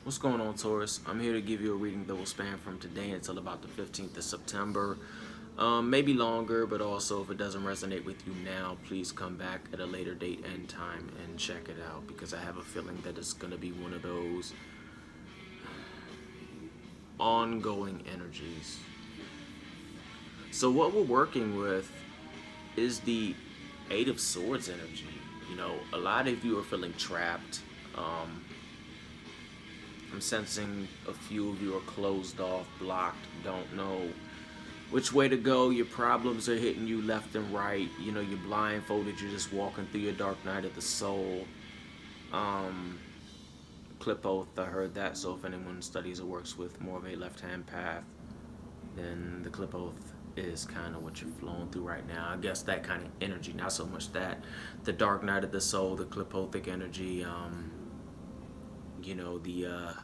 What's going on, Taurus? I'm here to give you a reading that will span from today until about the 15th of September. Maybe longer, but also if it doesn't resonate with you now, please come back at a later date and time and check it out because I have a feeling that it's going to be one of those ongoing energies. So, what we're working with is the Eight of Swords energy. A lot of you are feeling trapped. Um, I'm sensing a few of you are closed off, blocked, don't know which way to go. Your problems are hitting you left and right. You're blindfolded. You're just walking through your dark night of the soul. Um, Clip oath, I heard that. So if anyone studies or works with more of a left-hand path, then the clip oath is kind of what you're flowing through right now. I guess that kind of energy, not so much that. The dark night of the soul, the clip oathic energy, the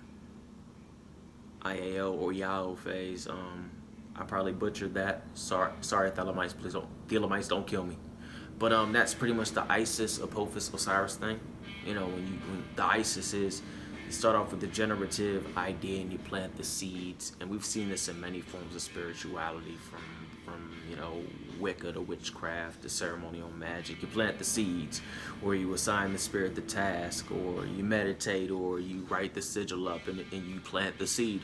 IAO or Yao phase. I probably butchered that. Sorry, Thelemites. Please don't. Thelemites, don't kill me. But that's pretty much the Isis, Apophis, Osiris thing. When the Isis is, you start off with the generative idea and you plant the seeds, and we've seen this in many forms of spirituality, from Wicca to witchcraft to ceremonial magic. You plant the seeds, or you assign the spirit the task, or you meditate, or you write the sigil up and you plant the seed.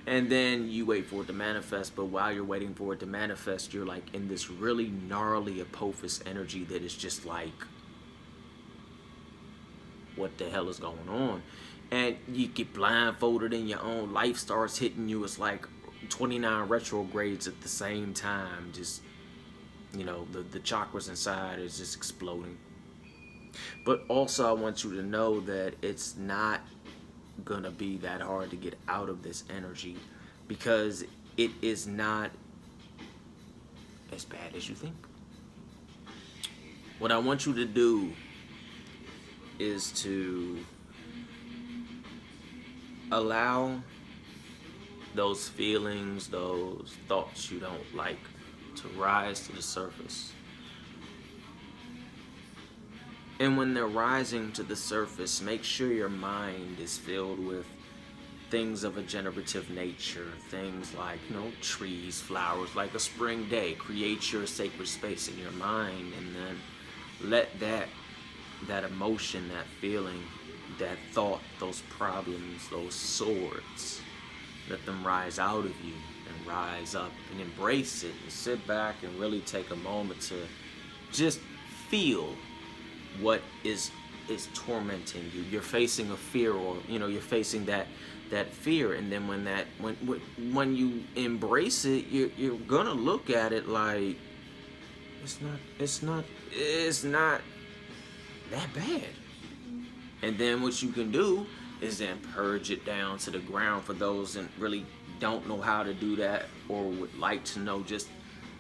And then you wait for it to manifest, but while you're waiting for it to manifest, you're like in this really gnarly Apophis energy that is just like, what the hell is going on? And you get blindfolded and your own life starts hitting you. It's like 29 retrogrades at the same time. Just, the chakras inside is just exploding. But also I want you to know that it's not gonna be that hard to get out of this energy, because it is not as bad as you think. What I want you to do is to allow those feelings, those thoughts you don't like, to rise to the surface. And when they're rising to the surface, make sure your mind is filled with things of a generative nature. Things like, trees, flowers, like a spring day. Create your sacred space in your mind, and then let that emotion, that feeling, that thought, those problems, those swords, let them rise out of you and rise up and embrace it, and sit back and really take a moment to just feel what is tormenting you. You're facing a fear, or you're facing that fear, and then when you embrace it, you're gonna look at it like it's not that bad. And then what you can do is then purge it down to the ground. For those that really don't know how to do that, or would like to know, just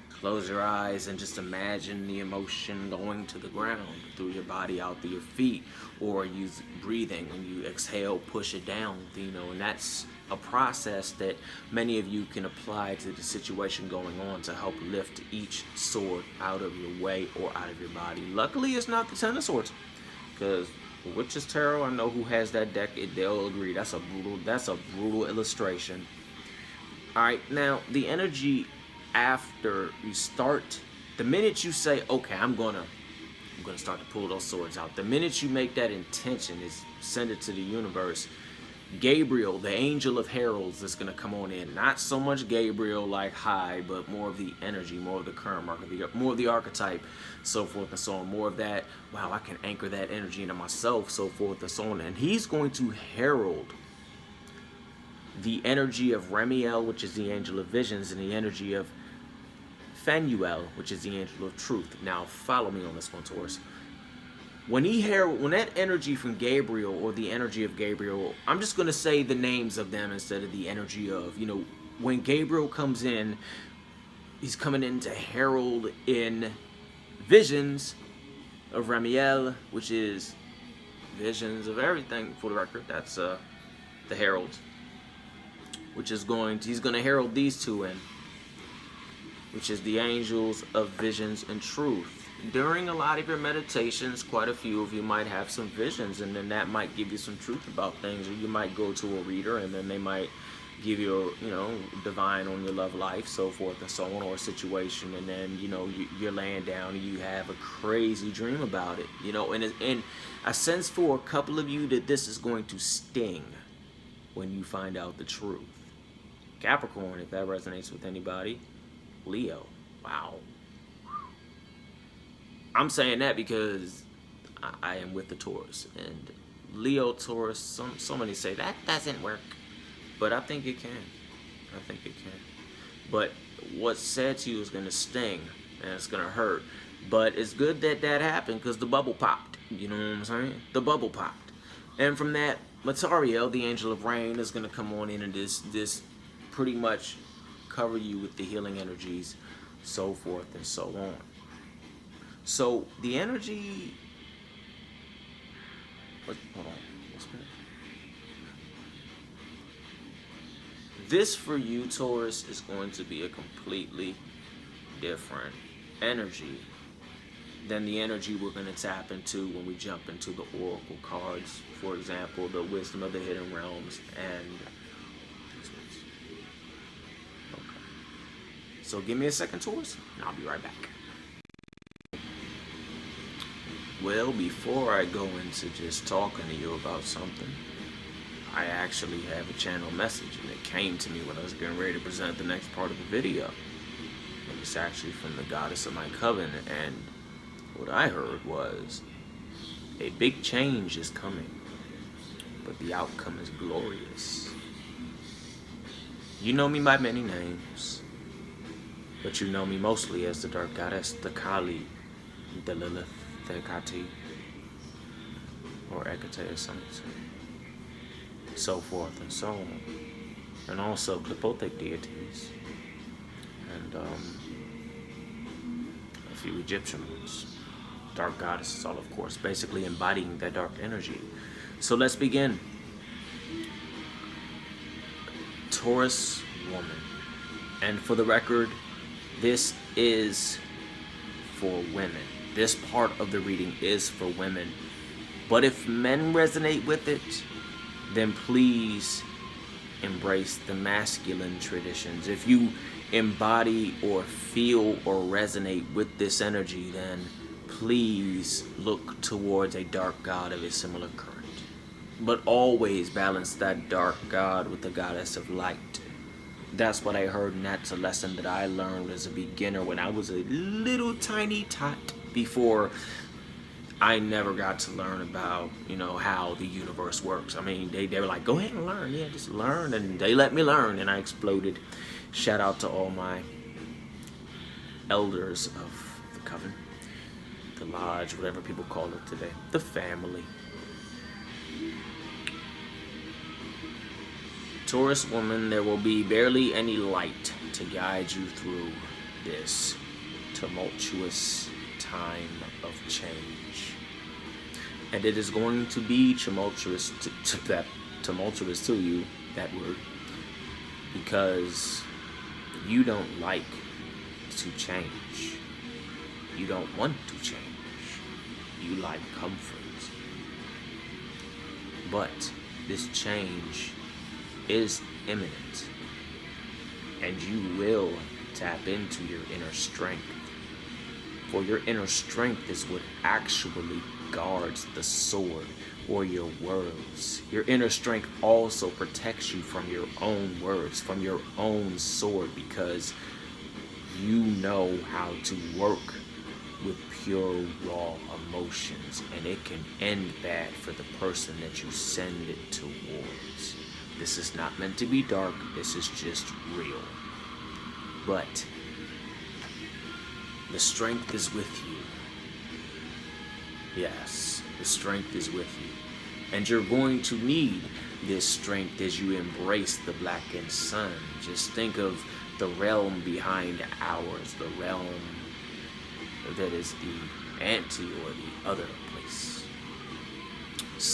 close your eyes and just imagine the emotion going to the ground through your body, out through your feet, or use breathing. When you exhale, push it down, and that's a process that many of you can apply to the situation going on to help lift each sword out of your way or out of your body. Luckily, it's not the Ten of Swords, because Witch's Tarot, I know who has that deck, they'll agree that's a brutal illustration. All right, now the energy after you start, the minute you say, okay, I'm gonna start to pull those swords out, the minute you make that intention, is send it to the universe, Gabriel, the angel of heralds, is gonna come on in. Not so much Gabriel like high, but more of the energy, more of the current mark, more of the archetype, so forth and so on. More of that, wow, I can anchor that energy into myself, so forth and so on. And he's going to herald the energy of Remiel, which is the angel of visions, and the energy of Phanuel, which is the angel of truth. Now, follow me on this one, Taurus. When that energy from Gabriel, or the energy of Gabriel, I'm just going to say the names of them instead of the energy of, when Gabriel comes in, he's coming in to herald in visions of Remiel, which is visions of everything, for the record. That's the herald, which is he's going to herald these two in, which is the angels of visions and truth. during a lot of your meditations, quite a few of you might have some visions, and then that might give you some truth about things. Or you might go to a reader, and then they might give you, divine on your love life, so forth and so on, or a situation, and then you're laying down and you have a crazy dream about it, and I sense for a couple of you that this is going to sting when you find out the truth. Capricorn, if that resonates with anybody. Leo, wow. I'm saying that because I am with the Taurus, and Leo, Taurus, so many say that doesn't work, but I think it can. I think it can. But what's said to you is going to sting, and it's going to hurt. But it's good that that happened, because the bubble popped. You know what I'm saying? The bubble popped. And from that, Matariel, the angel of rain, is going to come on in and this pretty much cover you with the healing energies, so forth and so on. So the energy, hold on, this for you, Taurus, is going to be a completely different energy than the energy we're going to tap into when we jump into the oracle cards. For example, the wisdom of the hidden realms and okay. So give me a second, Taurus, and I'll be right back. Well, before I go into just talking to you about something, I actually have a channel message, and it came to me when I was getting ready to present the next part of the video. It was actually from the goddess of my coven, and what I heard was, a big change is coming, but the outcome is glorious. You know me by many names, but you know me mostly as the dark goddess, the Kali, the Lilith, the Hecate, or Hecate or something, so forth and so on. And also Clipothic deities, and a few Egyptian ones. Dark goddesses, all of course, basically embodying that dark energy. So let's begin. Taurus woman. And for the record, this is for women. This part of the reading is for women. But if men resonate with it, then please embrace the masculine traditions. If you embody or feel or resonate with this energy, then please look towards a dark god of a similar current. But always balance that dark god with the goddess of light. That's what I heard, and that's a lesson that I learned as a beginner when I was a little tiny tot, before I never got to learn about, how the universe works. I mean, they were like, go ahead and learn. Yeah, just learn. And they let me learn, and I exploded. Shout out to all my elders of the coven, the lodge, whatever people call it today, the family. Taurus woman, there will be barely any light to guide you through this tumultuous time of change. And it is going to be tumultuous tumultuous to you, that word, because you don't like to change. You don't want to change. You like comfort. But this change is imminent, and you will tap into your inner strength. For your inner strength is what actually guards the sword, or your words. Your inner strength also protects you from your own words, from your own sword, because you know how to work with pure, raw emotions, and it can end bad for the person that you send it towards. This is not meant to be dark, this is just real. But the strength is with you. Yes, the strength is with you. And you're going to need this strength as you embrace the blackened sun. Just think of the realm behind ours, the realm that is the ante or the other place.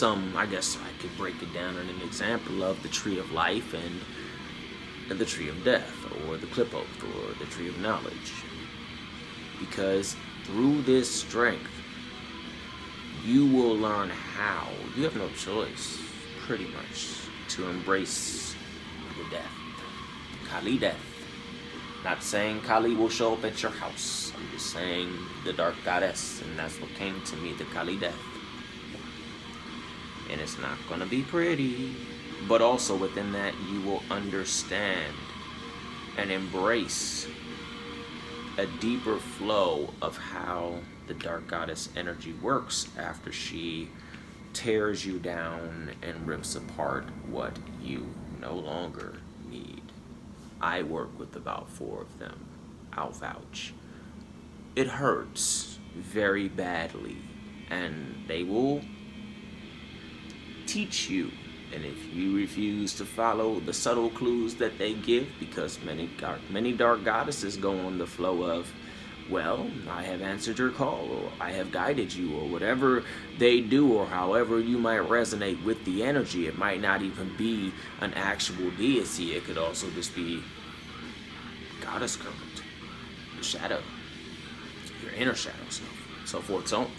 I guess I could break it down in an example of the tree of life and the tree of death, or the clipoth, or the tree of knowledge. Because through this strength, you will learn how. You have no choice, pretty much, to embrace the death. Kali death. Not saying Kali will show up at your house. I'm just saying the dark goddess, and that's what came to me, the Kali death. And it's not gonna be pretty. But also within that, you will understand and embrace a deeper flow of how the dark goddess energy works after she tears you down and rips apart what you no longer need. I work with about 4 of them. I'll vouch. It hurts very badly, and they will teach you. And if you refuse to follow the subtle clues that they give, because many dark goddesses go on the flow of, well, I have answered your call, or I have guided you, or whatever they do, or however you might resonate with the energy. It might not even be an actual deity. It could also just be goddess current, the shadow, your inner shadow self, so forth, so on.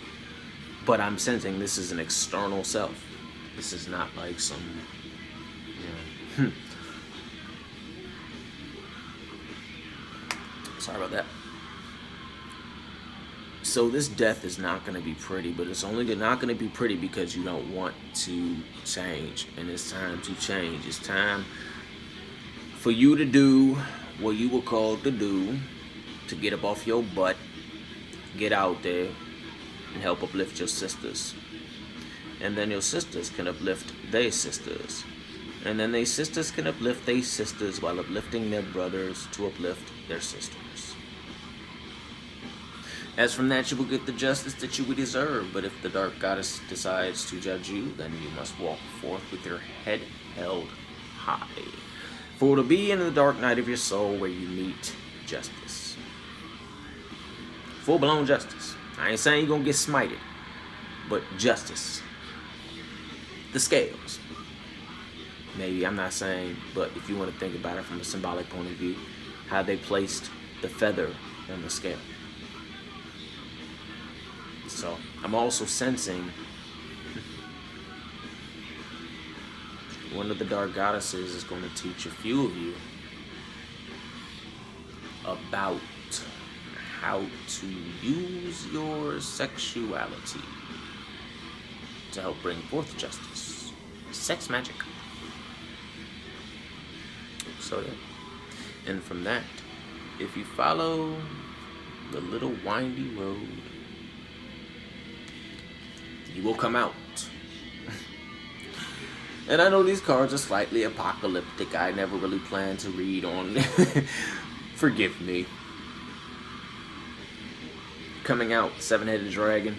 But I'm sensing this is an external self. This is not like some, sorry about that. So this death is not going to be pretty, but it's only not going to be pretty because you don't want to change. And it's time to change. It's time for you to do what you were called to do, to get up off your butt, get out there, and help uplift your sisters. And then your sisters can uplift their sisters. And then their sisters can uplift their sisters while uplifting their brothers to uplift their sisters. As from that, you will get the justice that you would deserve. But if the dark goddess decides to judge you, then you must walk forth with your head held high. For to be in the dark night of your soul where you meet justice. Full-blown justice. I ain't saying you're going to get smited, but justice. The scales. Maybe, I'm not saying, but if you want to think about it from a symbolic point of view, how they placed the feather on the scale. So, I'm also sensing one of the dark goddesses is going to teach a few of you about how to use your sexuality to help bring forth justice. Sex magic. So yeah. And from that, if you follow the little windy road, you will come out. And I know these cards are slightly apocalyptic. I never really planned to read on. Forgive me. Coming out, 7-headed dragon,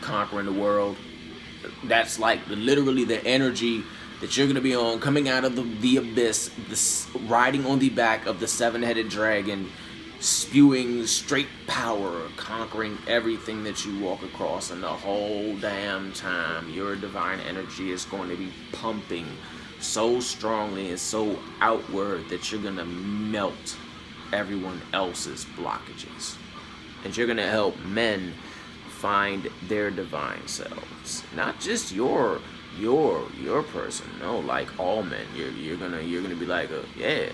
conquering the world. That's like literally the energy that you're going to be on, coming out of the abyss, riding on the back of the 7-headed dragon, spewing straight power, conquering everything that you walk across, and the whole damn time your divine energy is going to be pumping so strongly and so outward that you're going to melt everyone else's blockages. And you're going to help men find their divine selves. Not just your person, no, like all men. You're gonna be like yeah,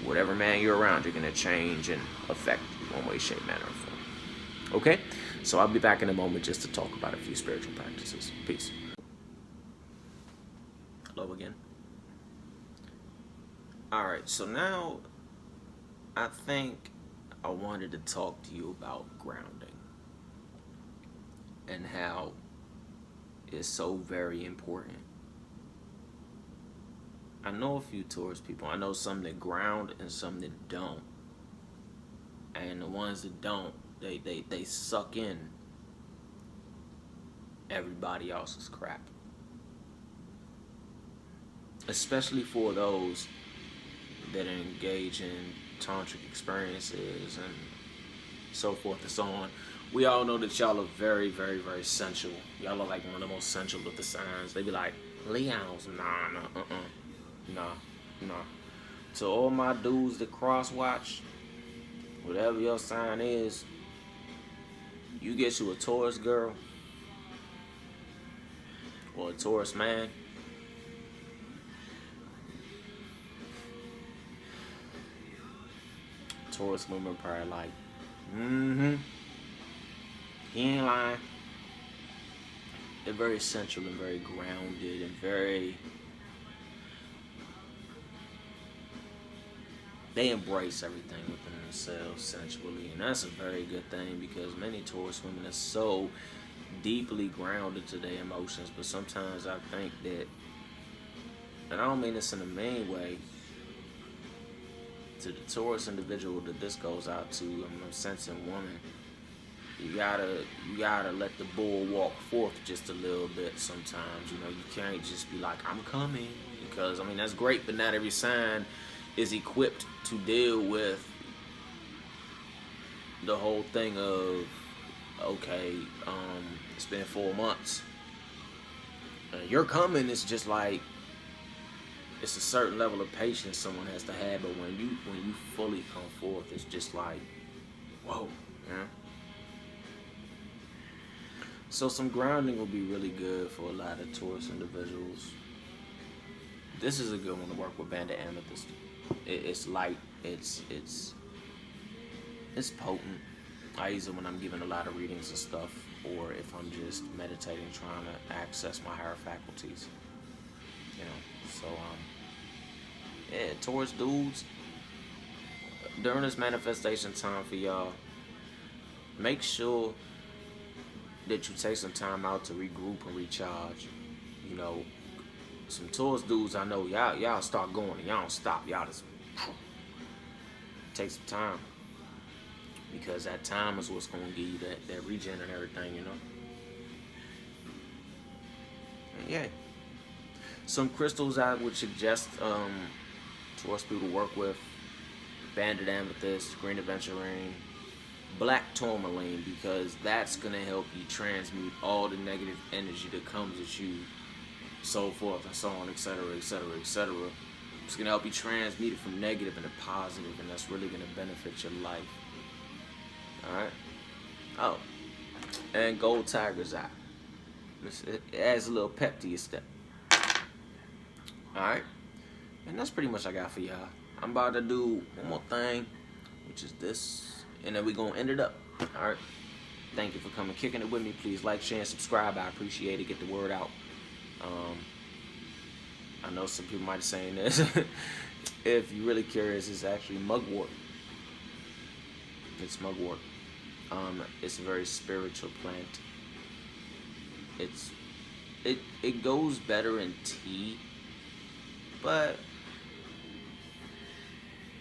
whatever man you're around, you're gonna change and affect one way, shape, manner, or form. Okay? So I'll be back in a moment just to talk about a few spiritual practices. Peace. Hello again. Alright, so now I think I wanted to talk to you about grounding and how it's so very important. I know a few Taurus people. I know some that ground and some that don't. And the ones that don't, they suck in everybody else's crap. Especially for those that engage in tantric experiences and so forth and so on. We all know that y'all are very, very, very sensual. Y'all are like one of the most sensual of the signs. They be like, Leos, nah. So all my dudes that cross watch, whatever your sign is, You get you a Taurus girl or a Taurus man, Taurus women probably like, he ain't lying. They're very central and very grounded and very, they embrace everything within themselves sensually, and that's a very good thing because many Taurus women are so deeply grounded to their emotions, but sometimes I think that, and I don't mean this in a mean way, to the Taurus individual that this goes out to, I'm sensing woman, you gotta let the bull walk forth just a little bit sometimes. You know, you can't just be like, I'm coming, because I mean that's great, but not every sign is equipped to deal with the whole thing of, okay, it's been 4 months. You're coming. It's just like, it's a certain level of patience someone has to have, but when you fully come forth, it's just like, whoa, yeah. So some grounding will be really good for a lot of Taurus individuals. This is a good one to work with Banded Amethyst. It's light. It's potent. I use it when I'm giving a lot of readings and stuff, or if I'm just meditating, trying to access my higher faculties. You know, so yeah, Taurus dudes, during this manifestation time for y'all, make sure that you take some time out to regroup and recharge. You know, some Taurus dudes I know, y'all start going and y'all don't stop. Y'all just take some time, because that time is what's gonna give you that regen and everything, you know. And yeah, some crystals I would suggest Taurus people to work with: Banded Amethyst, Green Aventurine, Black Tourmaline, because that's gonna help you transmute all the negative energy that comes at you, so forth and so on, etc., etc., etc. It's gonna help you transmute it from negative into positive, and that's really gonna benefit your life. All right. Oh, and Gold Tiger's Eye. It adds a little pep to your step. All right. And that's pretty much I got for y'all. I'm about to do one more thing, which is this, and then we're gonna end it up. All right. Thank you for coming, kicking it with me. Please like, share, and subscribe. I appreciate it. Get the word out. I know some people might be saying this. If you're really curious, it's actually mugwort. It's mugwort. It's a very spiritual plant. It goes better in tea, but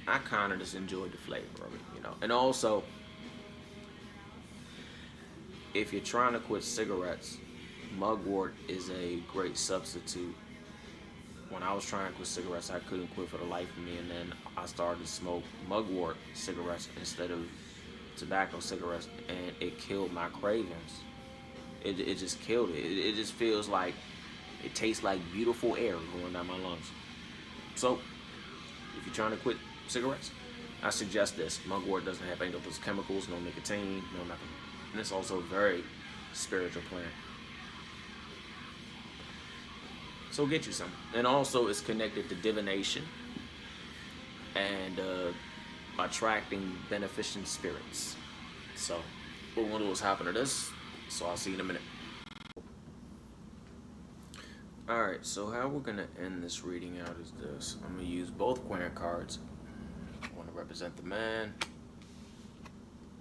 I kind of just enjoyed the flavor of it, you know. And also, if you're trying to quit cigarettes, mugwort is a great substitute. When I was trying to quit cigarettes, I couldn't quit for the life of me, and then I started to smoke mugwort cigarettes instead of tobacco cigarettes, and it killed my cravings. It just killed it. It just feels like, it tastes like beautiful air going down my lungs. So, if you're trying to quit cigarettes, I suggest this. Mugwort doesn't have any of those chemicals, no nicotine, no nothing. And it's also a very spiritual plant. So get you some. And also it's connected to divination and attracting beneficent spirits. So what we'll do is hop into this. So I'll see you in a minute. Alright, so how we're going to end this reading out is this. I'm going to use both Queen cards. One to represent the man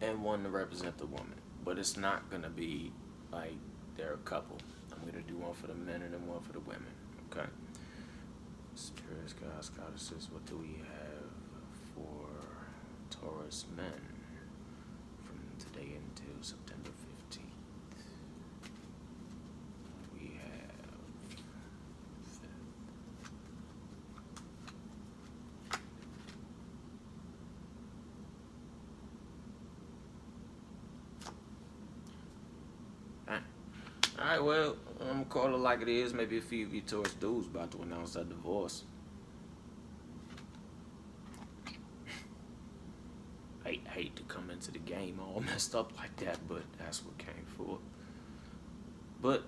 and one to represent the woman. But it's not going to be like they're a couple. I'm going to do one for the men and then one for the women. Okay? Spirits, gods, goddesses, what do we have for Taurus men from today until September 15th? We have Alright, well, I'm gonna call it like it is. Maybe a few of you Taurus dudes about to announce that divorce. I hate to come into into the game all messed up like that, but that's what came for. But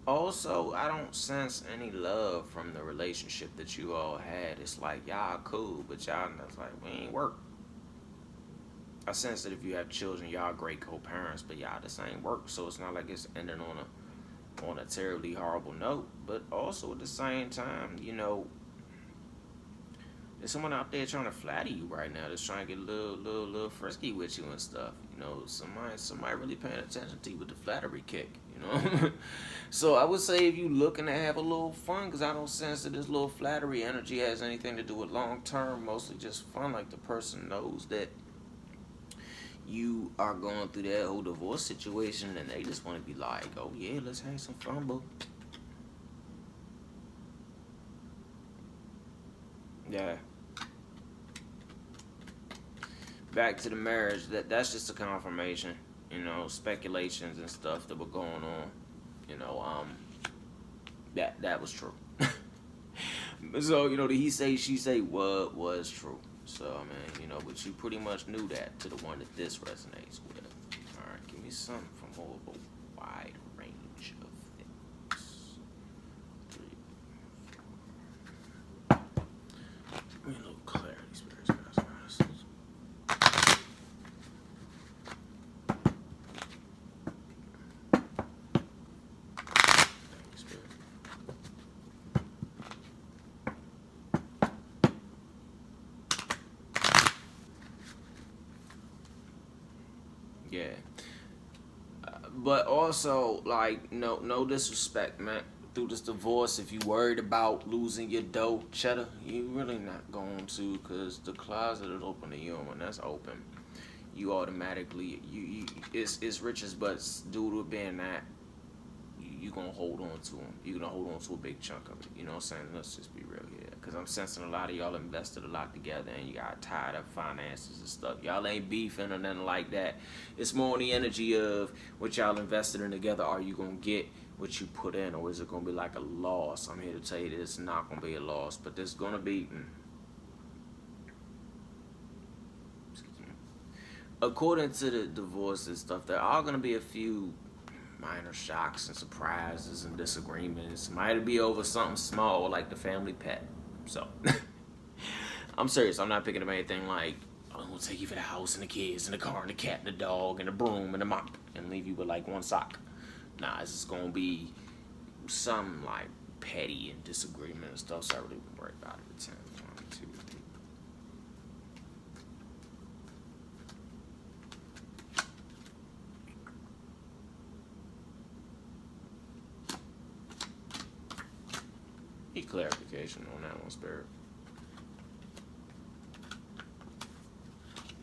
also, I don't sense any love from the relationship that you all had. It's like y'all cool, but y'all it's like we ain't work. I sense that if you have children, y'all great co-parents, but y'all just ain't work. So it's not like it's ending on a terribly horrible note. But also at the same time, you know, there's someone out there trying to flatter you right now. That's trying to get a little frisky with you and stuff. You know, somebody really paying attention to you with the flattery kick. You know, so I would say if you looking to have a little fun, because I don't sense that this little flattery energy has anything to do with long term. Mostly just fun. Like the person knows that you are going through that whole divorce situation, and they just want to be like, oh yeah, let's have some fun, boo. Yeah. Back to the marriage. That's just a confirmation. You know, speculations and stuff that were going on. You know, that was true. So you know, the he say she say what was true. So I mean, you know, but you pretty much knew that to the one that this resonates with. All right, give me something from more of a wide range of things. 3, 4. Give me a little clarity, spirits, guys. Yeah. But also, like, no disrespect, man. Through this divorce, if you worried about losing your dough, cheddar, you really not going to, because the closet is open to you, and when that's open, you automatically, it's riches, but due to it being that, you gonna hold on to them. You're gonna hold on to a big chunk of it. You know what I'm saying? Let's just be real here. Because I'm sensing a lot of y'all invested a lot together and you got tired of finances and stuff. Y'all ain't beefing or nothing like that. It's more on the energy of what y'all invested in together. Are you gonna get what you put in, or is it gonna be like a loss? I'm here to tell you that it's not gonna be a loss, but there's gonna be according to the divorce and stuff, there are gonna be a few minor shocks and surprises and disagreements. Might be over something small like the family pet. So I'm serious. I'm not picking up anything like I'm gonna take you for the house and the kids and the car and the cat and the dog and the broom and the mop and leave you with like one sock. Nah, it's just gonna be some like petty and disagreement and stuff. So I really wouldn't worry about it. 10, 1, 2, 3. Need clarification on that one, Spirit.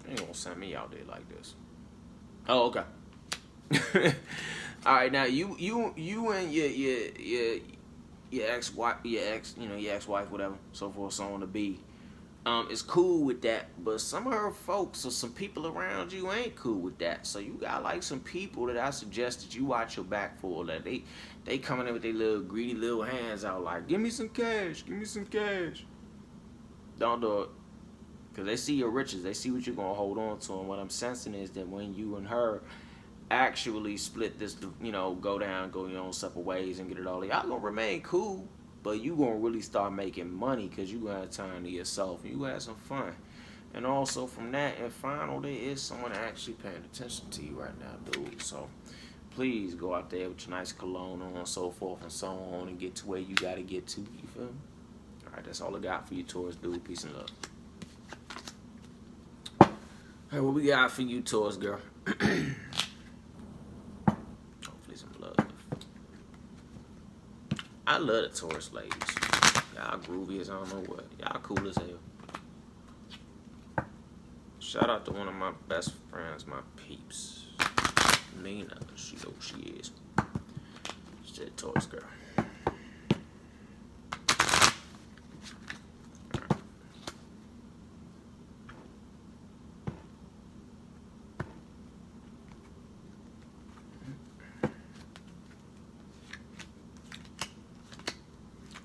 You ain't gonna send me out there like this. Oh, okay. All right, now you and your ex-wife, your ex-wife, whatever, so forth, so on to be. Is cool with that, but some of her folks or some people around you ain't cool with that. So you got like some people that I suggest that you watch your back for. That they coming in with their little greedy little hands out like, give me some cash, give me some cash. Don't do it, cause they see your riches, they see what you're gonna hold on to, and what I'm sensing is that when you and her actually split this, go your own separate ways and get it all, y'all gonna remain cool. But you gonna really start making money because you gonna have time to yourself and you gonna have some fun. And also from that, and final, there is someone actually paying attention to you right now, dude. So please go out there with your nice cologne on, so forth and so on, and get to where you gotta get to. You feel me? All right, that's all I got for you, Taurus, dude. Peace and love. Hey, what we got for you, Taurus, girl? Hopefully some love. I love the Taurus ladies. Y'all groovy as I don't know what. Y'all cool as hell. Shout out to one of my best friends, my peeps. Nina, she knows she is. She's a Taurus girl.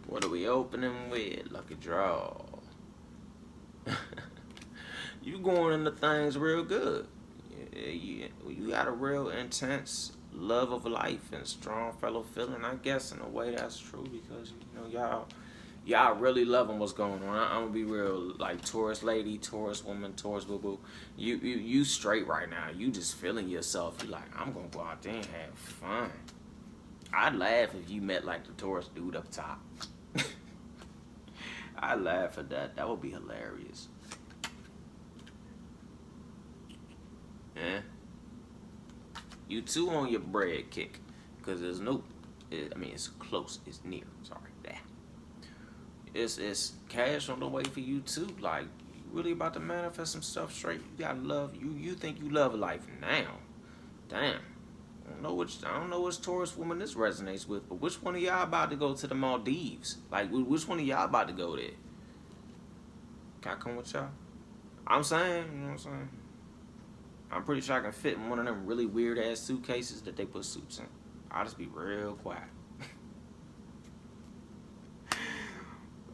What are we opening with? Lucky draw. You going into things real good. You got a real intense love of life and strong fellow feeling. I guess in a way that's true because y'all really loving what's going on. I'm gonna be real, like Taurus lady, Taurus woman, Taurus boo boo. You straight right now. You just feeling yourself. You like, I'm gonna go out there and have fun. I'd laugh if you met like the Taurus dude up top. I'd laugh at that. That would be hilarious. Yeah. You two on your bread kick. Because there's no, it's close. It's near. Sorry. That. It's cash on the way for you too. Like, you really about to manifest some stuff straight. You gotta love, you think you love life now. Damn. I don't know which Taurus woman this resonates with, but which one of y'all about to go to the Maldives? Like, which one of y'all about to go there? Can I come with y'all? I'm saying, you know what I'm saying? I'm pretty sure I can fit in one of them really weird ass suitcases that they put suits in. I'll just be real quiet.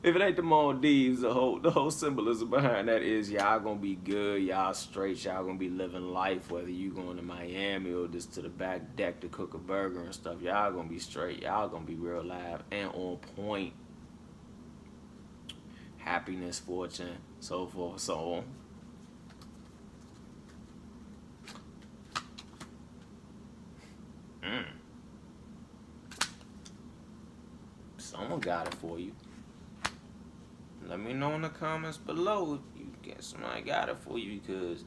If it ain't the Maldives, the whole symbolism behind that is y'all gonna be good, y'all straight, y'all gonna be living life, whether you going to Miami or just to the back deck to cook a burger and stuff. Y'all gonna be straight, y'all gonna be real live and on point. Happiness, fortune, so forth, so on. Someone got it for you. Let me know in the comments below if you get somebody got it for you, because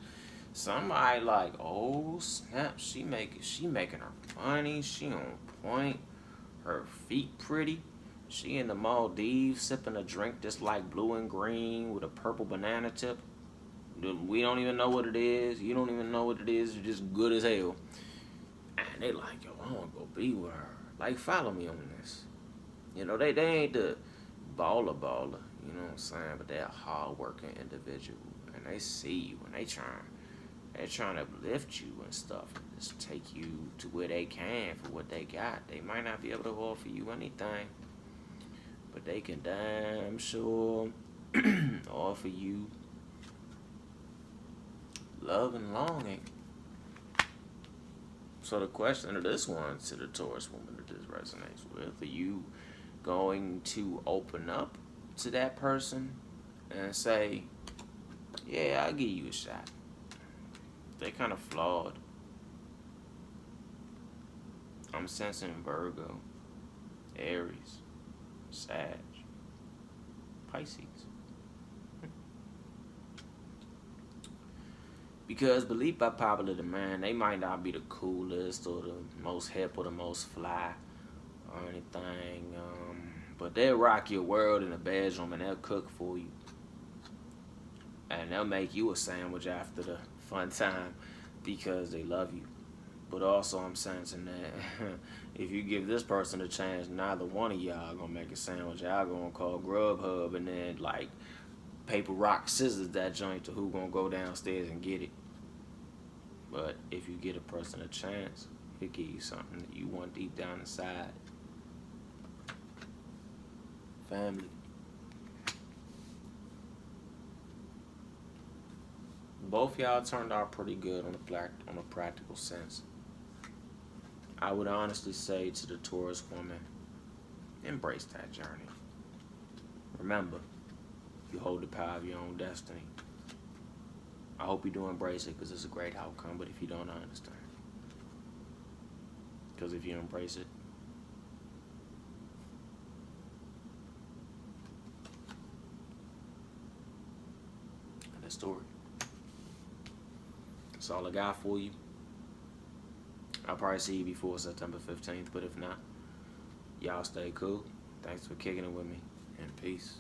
somebody like, oh snap, she making her money, she on point, her feet pretty, she in the Maldives sipping a drink that's like blue and green with a purple banana tip. We don't even know what it is. You don't even know what it is. It's just good as hell. And they like, yo, I want to go be with her. Like, follow me on this. You know, they ain't the baller, you know what I'm saying? But they're a hard-working individual, and they see you, and they're trying to uplift you and stuff, and just take you to where they can for what they got. They might not be able to offer you anything, but they can damn sure offer you love and longing. So the question of this one to the Taurus woman that this resonates with, are you going to open up to that person and say, yeah, I'll give you a shot? They kind of flawed. I'm sensing Virgo, Aries, Sag, Pisces. Because believed by popular demand, they might not be the coolest or the most hip or the most fly or anything, but they'll rock your world in the bedroom and they'll cook for you. And they'll make you a sandwich after the fun time because they love you. But also I'm sensing that if you give this person a chance, neither one of y'all gonna make a sandwich. Y'all gonna call Grubhub and then like paper, rock, scissors that joint to who gonna go downstairs and get it. But if you get a person a chance, he'll give you something that you want deep down inside. Family. Both y'all turned out pretty good on a practical sense. I would honestly say to the Taurus woman, embrace that journey. Remember, you hold the power of your own destiny. I hope you do embrace it because it's a great outcome, but if you don't, I understand. Because if you embrace it, and the story. That's all I got for you. I'll probably see you before September 15th, but if not, y'all stay cool. Thanks for kicking it with me, and peace.